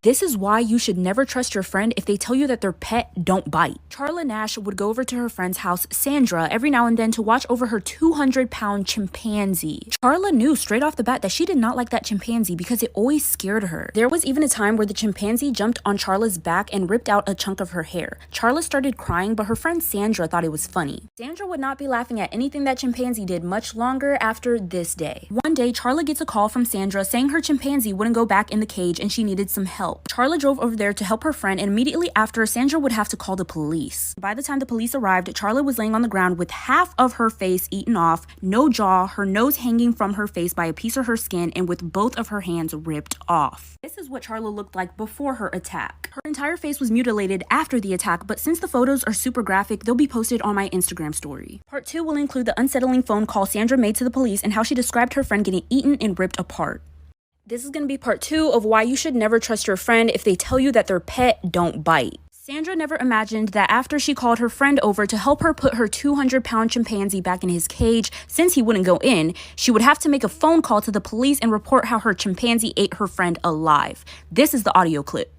This is why you should never trust your friend if they tell you that their pet don't bite. Charla Nash would go over to her friend's house, Sandra, every now and then to watch over her 200-pound chimpanzee. Charla knew straight off the bat that she did not like that chimpanzee because it always scared her. There was even a time where the chimpanzee jumped on Charla's back and ripped out a chunk of her hair. Charla started crying, but her friend Sandra thought it was funny. Sandra would not be laughing at anything that chimpanzee did much longer after this day. One day, Charla gets a call from Sandra saying her chimpanzee wouldn't go back in the cage and she needed some help. Charla drove over there to help her friend, and immediately after, Sandra would have to call the police. By the time the police arrived, Charla was laying on the ground with half of her face eaten off, no jaw, her nose hanging from her face by a piece of her skin, and with both of her hands ripped off. This is what Charla looked like before her attack. Her entire face was mutilated after the attack, but since the photos are super graphic, they'll be posted on my Instagram story. Part 2 will include the unsettling phone call Sandra made to the police and how she described her friend getting eaten and ripped apart. This is going to be part 2 of why you should never trust your friend if they tell you that their pet don't bite. Sandra never imagined that after she called her friend over to help her put her 200-pound chimpanzee back in his cage, since he wouldn't go in, she would have to make a phone call to the police and report how her chimpanzee ate her friend alive. This is the audio clip.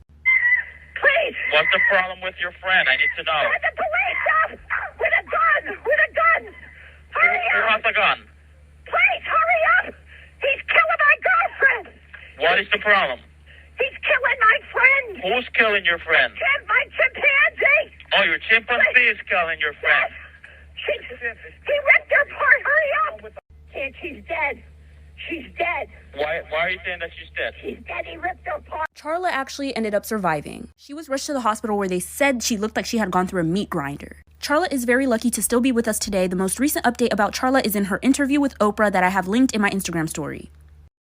Please! What's the problem with your friend? I need to know. Let the police up! With a gun! With a gun! Hurry Who up! has a gun? Please, hurry up! He's killing my girlfriend! What is the problem? He's killing my friend! Who's killing your friend? My chimpanzee! Oh, your chimpanzee is killing your friend. He ripped her apart! Hurry up! And she's dead. She's dead. Why are you saying that she's dead? She's dead. He ripped her apart. Charla actually ended up surviving. She was rushed to the hospital where they said she looked like she had gone through a meat grinder. Charla is very lucky to still be with us today. The most recent update about Charla is in her interview with Oprah that I have linked in my Instagram story.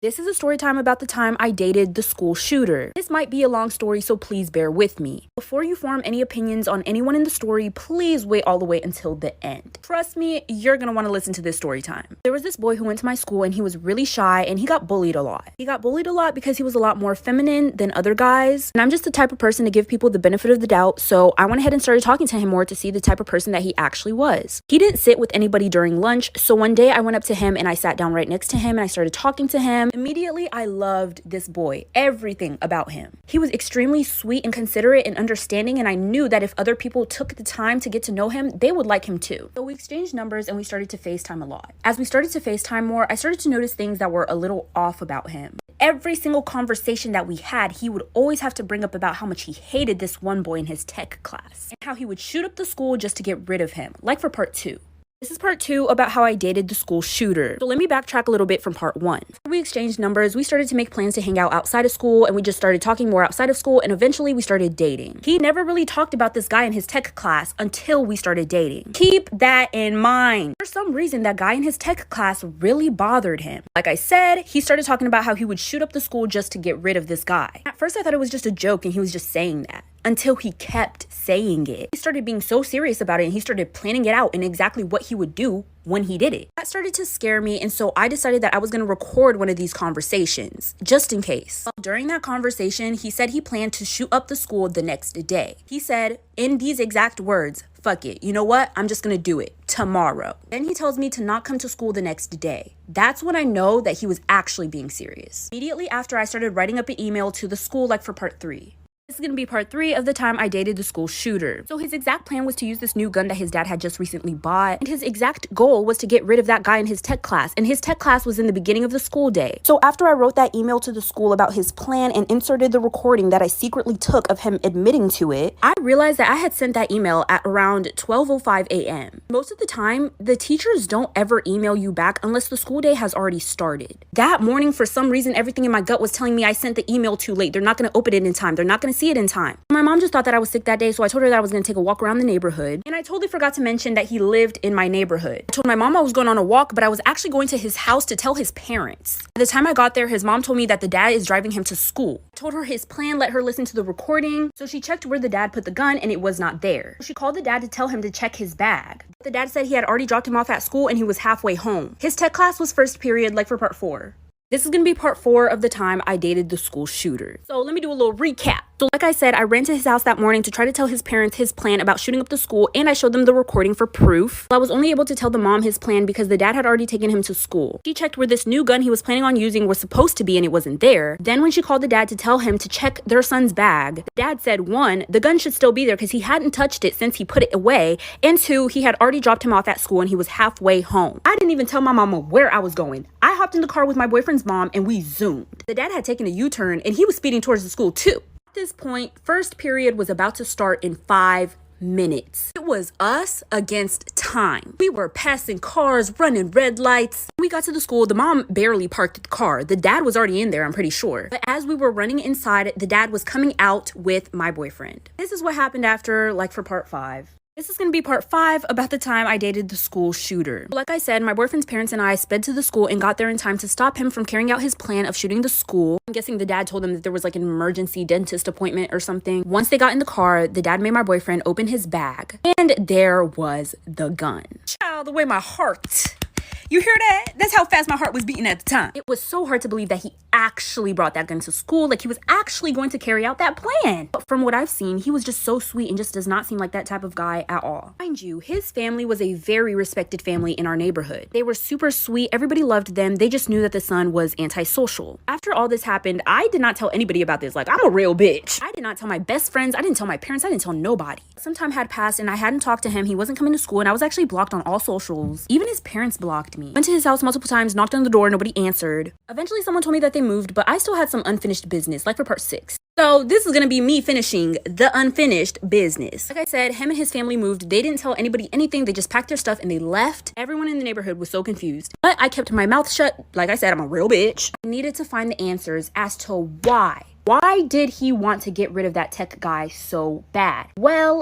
This is a story time about the time I dated the school shooter. This might be a long story, so please bear with me. Before you form any opinions on anyone in the story, please wait all the way until the end. Trust me, you're gonna want to listen to this story time. There was this boy who went to my school and he was really shy and he got bullied a lot. He got bullied a lot because he was a lot more feminine than other guys. And I'm just the type of person to give people the benefit of the doubt, so I went ahead and started talking to him more to see the type of person that he actually was. He didn't sit with anybody during lunch, so one day I went up to him and I sat down right next to him and I started talking to him. Immediately, I loved this boy, everything about him. He was extremely sweet and considerate and understanding, and I knew that if other people took the time to get to know him, they would like him too. So we exchanged numbers and we started to FaceTime a lot. As we started to FaceTime more, I started to notice things that were a little off about him. Every single conversation that we had, he would always have to bring up about how much he hated this one boy in his tech class and how he would shoot up the school just to get rid of him, like for part 2. This is part 2 about how I dated the school shooter. So let me backtrack a little bit from part 1. After we exchanged numbers, we started to make plans to hang out outside of school, and we just started talking more outside of school, and eventually we started dating. He never really talked about this guy in his tech class until we started dating. Keep that in mind. For some reason, that guy in his tech class really bothered him. Like I said, he started talking about how he would shoot up the school just to get rid of this guy. At first, I thought it was just a joke and he was just saying that. Until he kept saying it. He started being so serious about it and he started planning it out and exactly what he would do when he did it. That started to scare me, and so I decided that I was going to record one of these conversations, just in case. During that conversation, he said he planned to shoot up the school the next day. He said, in these exact words, "Fuck it, you know what? I'm just going to do it tomorrow." Then he tells me to not come to school the next day. That's when I know that he was actually being serious. Immediately after, I started writing up an email to the school like for part 3. This is going to be part 3 of the time I dated the school shooter. So his exact plan was to use this new gun that his dad had just recently bought. And his exact goal was to get rid of that guy in his tech class. And his tech class was in the beginning of the school day. So after I wrote that email to the school about his plan and inserted the recording that I secretly took of him admitting to it, I realized that I had sent that email at around 12:05 a.m. Most of the time, the teachers don't ever email you back unless the school day has already started. That morning, for some reason, everything in my gut was telling me I sent the email too late. They're not going to open it in time. They're not going to see it in time. My mom just thought that I was sick that day, so I told her that I was going to take a walk around the neighborhood. And I totally forgot to mention that he lived in my neighborhood. I told my mom I was going on a walk, but I was actually going to his house to tell his parents. By the time I got there, his mom told me that the dad is driving him to school. I told her his plan, let her listen to the recording. So she checked where the dad put the gun and it was not there. She called the dad to tell him to check his bag. The dad said he had already dropped him off at school and he was halfway home. His tech class was first period, like for part 4. This is going to be part 4 of the time I dated the school shooter. So let me do a little recap. So like I said, I ran to his house that morning to try to tell his parents his plan about shooting up the school, and I showed them the recording for proof. I was only able to tell the mom his plan because the dad had already taken him to school. She checked where this new gun he was planning on using was supposed to be and it wasn't there. Then when she called the dad to tell him to check their son's bag, the dad said 1, the gun should still be there because he hadn't touched it since he put it away, and 2, he had already dropped him off at school and he was halfway home. I didn't even tell my mama where I was going. I hopped in the car with my boyfriend's mom and we zoomed. The dad had taken a U-turn and he was speeding towards the school too. At this point, first period was about to start in 5 minutes. It was us against time. We were passing cars, running red lights. When we got to the school, the mom barely parked the car. The dad was already in there, I'm pretty sure. But as we were running inside, the dad was coming out with my boyfriend. This is what happened after, like, for part 5. This is going to be part 5 about the time I dated the school shooter. Like I said, my boyfriend's parents and I sped to the school and got there in time to stop him from carrying out his plan of shooting the school. I'm guessing the dad told them that there was like an emergency dentist appointment or something. Once they got in the car, the dad made my boyfriend open his bag, and there was the gun. Child, the way my heart... You hear that? That's how fast my heart was beating at the time. It was so hard to believe that he actually brought that gun to school, like he was actually going to carry out that plan. But from what I've seen, he was just so sweet and just does not seem like that type of guy at all. Mind you, his family was a very respected family in our neighborhood. They were super sweet, everybody loved them, they just knew that the son was antisocial. After all this happened, I did not tell anybody about this, like I'm a real bitch. I did not tell my best friends, I didn't tell my parents, I didn't tell nobody. Some time had passed and I hadn't talked to him, he wasn't coming to school, and I was actually blocked on all socials. Even his parents blocked me. Went to his house multiple times, knocked on the door, nobody answered. Eventually someone told me that they moved, but I still had some unfinished business, like for part 6. So this is gonna be me finishing the unfinished business. Like I said, him and his family moved. They didn't tell anybody anything. They just packed their stuff and they left. Everyone in the neighborhood was so confused. But I kept my mouth shut. Like I said, I'm a real bitch. I needed to find the answers as to why. Why did he want to get rid of that tech guy so bad? Well.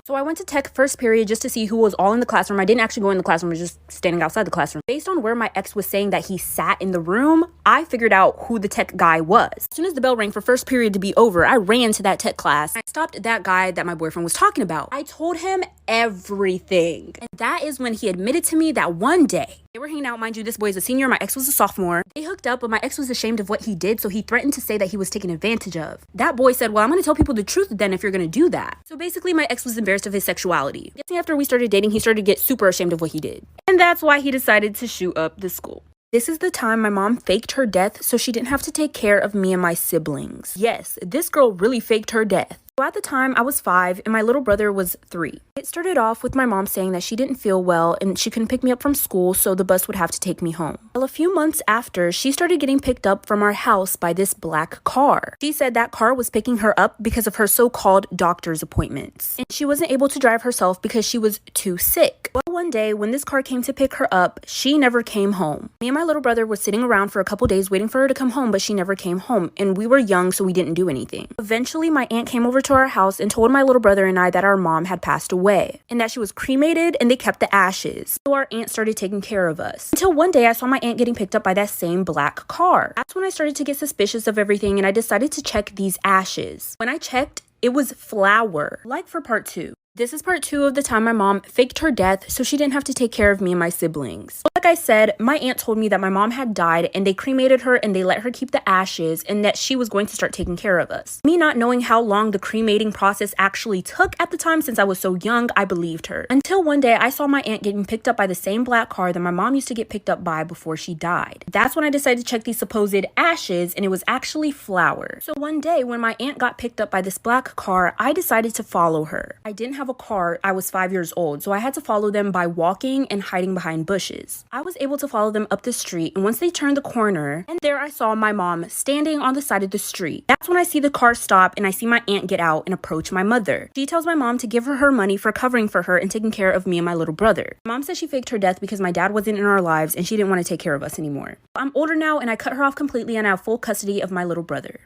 So I went to tech first period just to see who was all in the classroom. I didn't actually go in the classroom, I was just standing outside the classroom. Based on where my ex was saying that he sat in the room, I figured out who the tech guy was. As soon as the bell rang for first period to be over, I ran to that tech class. I stopped that guy that my boyfriend was talking about. I told him everything. And that is when he admitted to me that one day, they were hanging out, mind you, this boy is a senior, my ex was a sophomore. They hooked up, but my ex was ashamed of what he did, so he threatened to say that he was taken advantage of. That boy said, well, I'm gonna tell people the truth then if you're gonna do that. So basically, my ex was embarrassed of his sexuality. Guessing after we started dating, he started to get super ashamed of what he did. And that's why he decided to shoot up the school. This is the time my mom faked her death so she didn't have to take care of me and my siblings. Yes, this girl really faked her death. So at the time, I was 5 and my little brother was 3. It started off with my mom saying that she didn't feel well and she couldn't pick me up from school, so the bus would have to take me home. Well, a few months after, she started getting picked up from our house by this black car. She said that car was picking her up because of her so-called doctor's appointments. And she wasn't able to drive herself because she was too sick. Well, one day, when this car came to pick her up, she never came home. Me and my little brother were sitting around for a couple days waiting for her to come home, but she never came home, and we were young, so we didn't do anything. Eventually, my aunt came over to our house and told my little brother and I that our mom had passed away and that she was cremated and they kept the ashes. So our aunt started taking care of us. Until one day I saw my aunt getting picked up by that same black car. That's when I started to get suspicious of everything and I decided to check these ashes. When I checked, it was flour. Like for part 2. This is part 2 of the time my mom faked her death so she didn't have to take care of me and my siblings. Like I said, my aunt told me that my mom had died and they cremated her and they let her keep the ashes and that she was going to start taking care of us. Me not knowing how long the cremating process actually took at the time since I was so young, I believed her. Until one day I saw my aunt getting picked up by the same black car that my mom used to get picked up by before she died. That's when I decided to check these supposed ashes and it was actually flour. So one day when my aunt got picked up by this black car, I decided to follow her. I didn't have a car, I was 5 years old, so I had to follow them by walking and hiding behind bushes. I was able to follow them up the street, and once they turned the corner, and there I saw my mom standing on the side of the street. That's when I see the car stop and I see my aunt get out and approach my mother. She tells my mom to give her money for covering for her and taking care of me and my little brother. Mom says she faked her death because my dad wasn't in our lives and she didn't want to take care of us anymore. I'm older now and I cut her off completely and I have full custody of my little brother.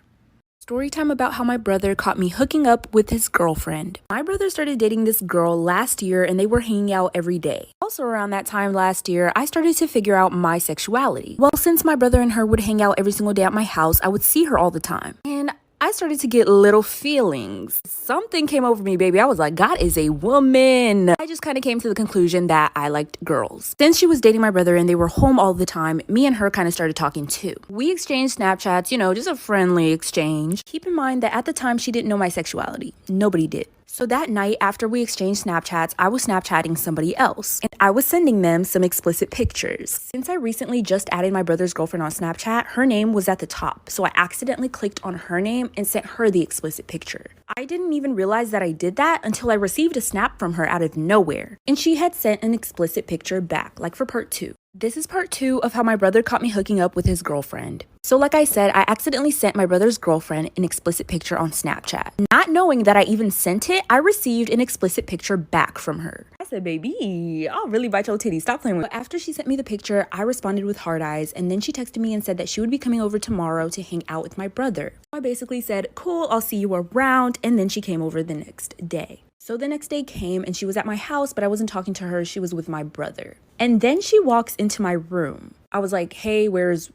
Story time about how my brother caught me hooking up with his girlfriend. My brother started dating this girl last year and they were hanging out every day. Also around that time last year, I started to figure out my sexuality. Well, since my brother and her would hang out every single day at my house, I would see her all the time. And I started to get little feelings. Something came over me, baby. I was like, God is a woman. I just kind of came to the conclusion that I liked girls. Since she was dating my brother and they were home all the time, me and her kind of started talking too. We exchanged Snapchats, you know, just a friendly exchange. Keep in mind that at the time she didn't know my sexuality. Nobody did. So that night, after we exchanged Snapchats, I was Snapchatting somebody else, and I was sending them some explicit pictures. Since I recently just added my brother's girlfriend on Snapchat, her name was at the top, so I accidentally clicked on her name and sent her the explicit picture. I didn't even realize that I did that until I received a snap from her out of nowhere, and she had sent an explicit picture back, like for part 2. This is part 2 of how my brother caught me hooking up with his girlfriend. So like I said, I accidentally sent my brother's girlfriend an explicit picture on Snapchat. Not knowing that I even sent it, I received an explicit picture back from her. I said, baby, I'll really bite your titties. Stop playing with me. But after she sent me the picture, I responded with heart eyes, and then she texted me and said that she would be coming over tomorrow to hang out with my brother. I basically said, cool, I'll see you around, and then she came over the next day. So the next day came and she was at my house, but I wasn't talking to her. She was with my brother. And then she walks into my room. I was like, hey, where's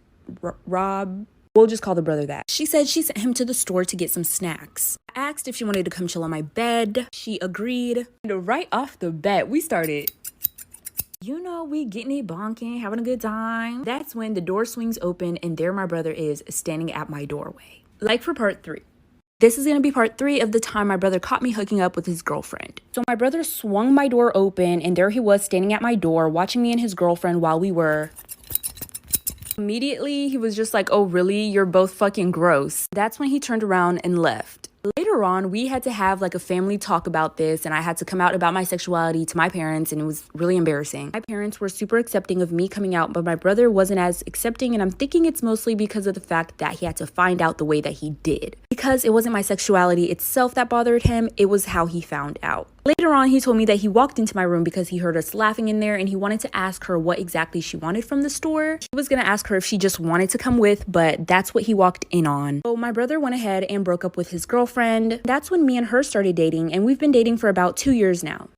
Rob? We'll just call the brother that. She said she sent him to the store to get some snacks. I asked if she wanted to come chill on my bed. She agreed. And right off the bat, we started, you know, we getting it bonking, having a good time. That's when the door swings open and there my brother is standing at my doorway. Like for part 3. This is going to be part 3 of the time my brother caught me hooking up with his girlfriend. So my brother swung my door open and there he was standing at my door watching me and his girlfriend while we were... Immediately, he was just like, oh, really? You're both fucking gross. That's when he turned around and left. Later on, we had to have like a family talk about this, and I had to come out about my sexuality to my parents, and it was really embarrassing. My parents were super accepting of me coming out, but my brother wasn't as accepting, and I'm thinking it's mostly because of the fact that he had to find out the way that he did. Because it wasn't my sexuality itself that bothered him, it was how he found out. Later on, he told me that he walked into my room because he heard us laughing in there and he wanted to ask her what exactly she wanted from the store. He was gonna ask her if she just wanted to come with, but that's what he walked in on. So my brother went ahead and broke up with his girlfriend. That's when me and her started dating, and we've been dating for about 2 years now.